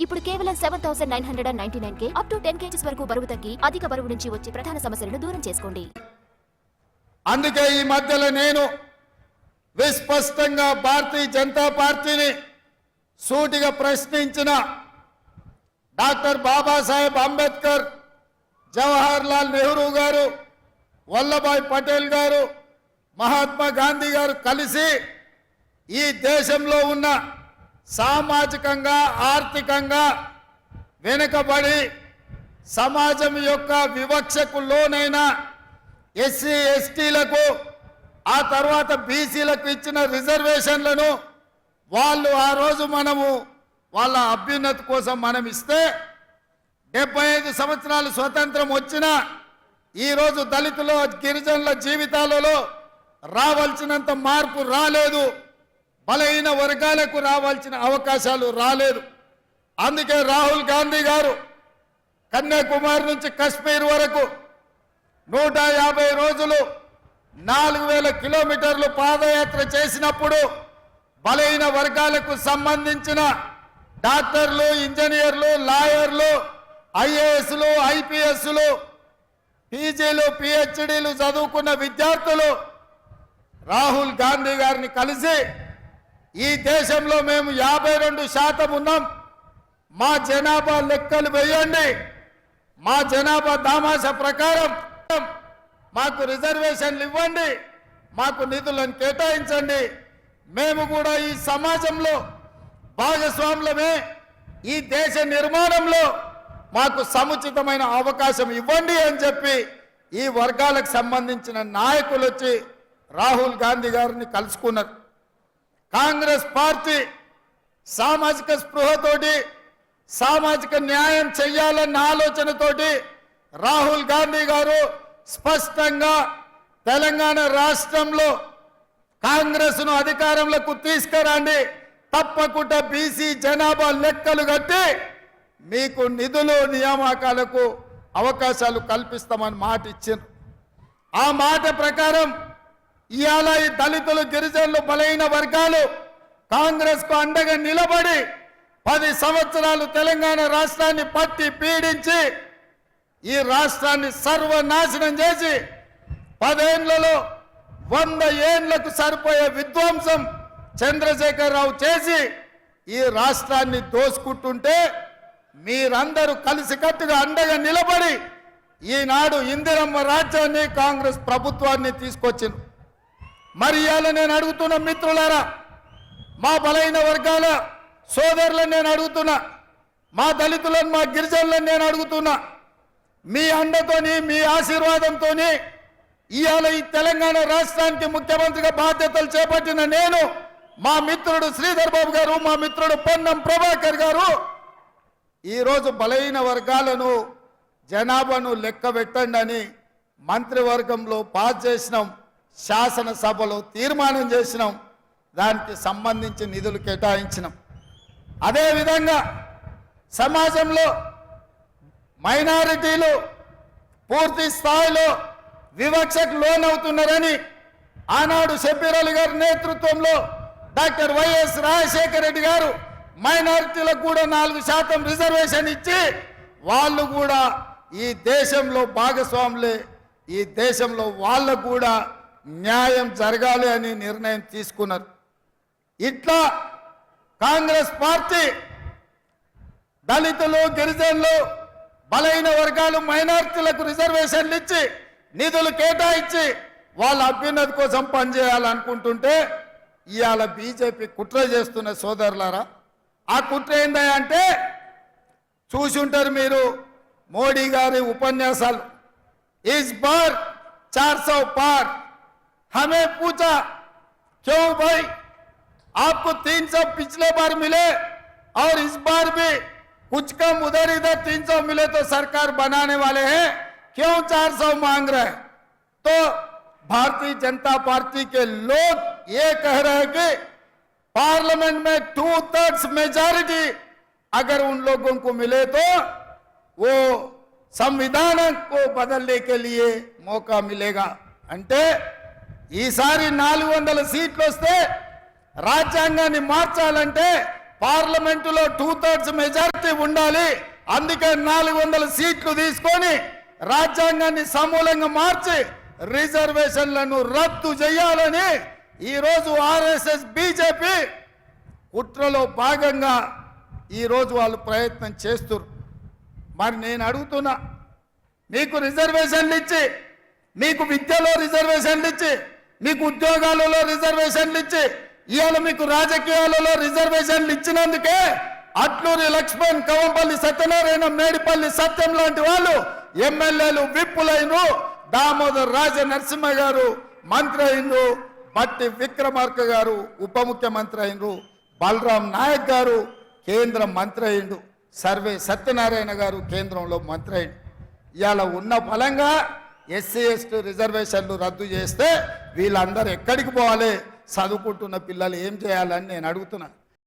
ఇప్పుడు కేవలం 7,999 up to 10 kgs వరకు బరువు తగ్గి అధిక బరువు నుంచి వచ్చే ప్రధాన సమస్యలను దూరం చేసుకోండి. అందుకే ఈ మధ్యలో నేను విస్పష్టంగా భారతీయ జనతా పార్టీని సూటిగా ప్రశ్నించిన డాక్టర్ బాబాసాహెబ్ అంబేద్కర్, జవహర్ లాల్ నెహ్రూ గారు, వల్లభాయ్ పటేల్ గారు, మహాత్మా గాంధీ గారు కలిసి ఈ దేశంలో ఉన్న సామాజికంగా ఆర్థికంగా వెనుకబడి సమాజం యొక్క వివక్షకు లోనైన ఎస్సీ ఎస్టీలకు ఆ తర్వాత బీసీలకు ఇచ్చిన రిజర్వేషన్లను వాళ్ళు ఆ రోజు మనము వాళ్ళ అభ్యున్నతి కోసం మనం ఇస్తే 75 సంవత్సరాలు స్వతంత్రం వచ్చినా ఈరోజు దళితుల గిరిజనుల జీవితాలలో రావాల్సినంత మార్పు రాలేదు. బలహీన వర్గాలకు రావాల్సిన అవకాశాలు రాలేదు. అందుకే రాహుల్ గాంధీ గారు కన్యాకుమారి నుంచి కశ్మీర్ వరకు 150 రోజులు 4000 కిలోమీటర్లు పాదయాత్ర చేసినప్పుడు బలహీన వర్గాలకు సంబంధించిన డాక్టర్లు, ఇంజనీర్లు, లాయర్లు, ఐఏఎస్లు, ఐపీఎస్లు, పీజీలు, పిహెచ్డీలు చదువుకున్న విద్యార్థులు రాహుల్ గాంధీ గారిని కలిసి ఈ దేశంలో మేము 52% ఉన్నాం, మా జనాభా లెక్కలు వేయండి, మా జనాభా దామాష ప్రకారం మాకు రిజర్వేషన్లు ఇవ్వండి, మాకు నిధులను కేటాయించండి, మేము కూడా ఈ సమాజంలో భాగస్వాములమే, ఈ దేశ నిర్మాణంలో మాకు సముచితమైన అవకాశం ఇవ్వండి అని చెప్పి ఈ వర్గాలకు సంబంధించిన నాయకులు వచ్చి రాహుల్ గాంధీ గారిని కలుసుకున్నారు. కాంగ్రెస్ పార్టీ సామాజిక స్పృహతోటి సామాజిక న్యాయం చెయ్యాలన్న ఆలోచనతోటి రాహుల్ గాంధీ గారు స్పష్టంగా తెలంగాణ రాష్ట్రంలో కాంగ్రెస్ను అధికారంలోకి తీసుకురండి, తప్పకుండా బీసీ జనాభా లెక్కలు కట్టి మీకు నిధులు నియామకాలకు అవకాశాలు కల్పిస్తామని మాట ఇచ్చారు. ఆ మాట ప్రకారం ఇవాళ ఈ దళితులు, గిరిజనులు, బలహీన వర్గాలు కాంగ్రెస్కు అండగా నిలబడి 10 సంవత్సరాలు తెలంగాణ రాష్ట్రాన్ని పట్టి పీడించి ఈ రాష్ట్రాన్ని సర్వనాశనం చేసి 10 ఏళ్లలో 100 ఏళ్లకు సరిపోయే విధ్వంసం చంద్రశేఖరరావు చేసి ఈ రాష్ట్రాన్ని దోసుకుంటుంటే మీరందరూ కలిసికట్టుగా అండగా నిలబడి ఈనాడు ఇందిరమ్మ రాజ్యాన్ని, కాంగ్రెస్ ప్రభుత్వాన్ని తీసుకొచ్చింది. మరి ఇవాళ నేను అడుగుతున్న మిత్రులారా, మా బలహీన వర్గాల సోదరులను నేను అడుగుతున్నా, మా దళితులను, మా గిరిజనులను నేను అడుగుతున్నా, మీ అండతోని, మీ ఆశీర్వాదంతోని ఇవాళ ఈ తెలంగాణ రాష్ట్రానికి ముఖ్యమంత్రిగా బాధ్యతలు చేపట్టిన నేను, మా మిత్రుడు శ్రీధర్ బాబు గారు, మా మిత్రుడు పొన్నం ప్రభాకర్ గారు ఈరోజు బలహీన వర్గాలను జనాభాను లెక్క పెట్టండి అని మంత్రివర్గంలో పాస్ చేసినాం, శాసనసభలో తీర్మానం చేసినాం, దానికి సంబంధించి నిధులు కేటాయించినాం. అదేవిధంగా సమాజంలో మైనారిటీలు పూర్తి స్థాయిలో వివక్షకు లోనవుతున్నారని ఆనాడు షబ్బీర్ అలీ గారి నేతృత్వంలో డాక్టర్ వైఎస్ రాజశేఖర రెడ్డి గారు మైనారిటీలకు కూడా 4% రిజర్వేషన్ ఇచ్చి వాళ్ళు కూడా ఈ దేశంలో భాగస్వాములే, ఈ దేశంలో వాళ్ళకు కూడా న్యాయం జరగాలి అని నిర్ణయం తీసుకున్నారు. ఇట్లా కాంగ్రెస్ పార్టీ దళితులు, గిరిజనులు, బలహీన వర్గాలు, మైనారిటీలకు రిజర్వేషన్లు ఇచ్చి నిధులు కేటాయించి వాళ్ళ అభ్యున్నతి కోసం పనిచేయాలనుకుంటుంటే ఇవాళ బీజేపీ కుట్ర చేస్తున్న సోదరులారా, ఆ కుట్ర ఏందంటే చూసి ఉంటారు మీరు మోడీ గారి ఉపన్యాసాలు. इस बार 400 पार, हमें पूछा क्यों भाई आपको 300 पिछले बार मिले और इस बार भी कुछ कम उधर इधर 300 मिले तो सरकार बनाने वाले हैं, क्यों 400 मांग रहे हैं? तो भारतीय जनता पार्टी के लोग ये कह रहे हैं कि पार्लियामेंट में 2/3 मेजॉरिटी अगर उन लोगों को मिले तो वो संविधान को बदलने के लिए मौका मिलेगा. అంటే ఈసారి 400 సీట్లు వస్తే రాజ్యాంగాన్ని మార్చాలంటే పార్లమెంటులో 2/3 మెజారిటీ ఉండాలి, అందుకే 400 సీట్లు తీసుకొని రాజ్యాంగాన్ని సమూలంగా మార్చి రిజర్వేషన్లను రద్దు చేయాలని ఈరోజు ఆర్ఎస్ఎస్ బీజేపీ కుట్రలో భాగంగా ఈరోజు వాళ్ళు ప్రయత్నం చేస్తున్నారు. మరి నేను అడుగుతున్నా, మీకు రిజర్వేషన్లు ఇచ్చి, మీకు విద్యలో రిజర్వేషన్లు ఇచ్చి, మీకు ఉద్యోగాలలో రిజర్వేషన్లు ఇచ్చి, ఇవాళ మీకు రాజకీయాలలో రిజర్వేషన్లు ఇచ్చినందుకే అట్లూరి లక్ష్మణ్, కవంపల్లి సత్యనారాయణ, మేడిపల్లి సత్యం లాంటి వాళ్ళు ఎమ్మెల్యేలు విప్పులైనరు, దామోదర్ రాజ నరసింహ గారు మంత్రి అయినరు, బట్టి విక్రమార్క గారు ఉప ముఖ్యమంత్రి అయినరు, బలరాం నాయక్ గారు కేంద్ర మంత్రి అయిండు, సర్వే సత్యనారాయణ గారు కేంద్రంలో మంత్రి అయిండు. ఇవాళ ఉన్న ఫలంగా ఎస్సీ ఎస్టీ రిజర్వేషన్లు రద్దు చేస్తే వీళ్ళందరూ ఎక్కడికి పోవాలి, చదువుకుంటున్న పిల్లలు ఏం చేయాలని నేను అడుగుతున్నా.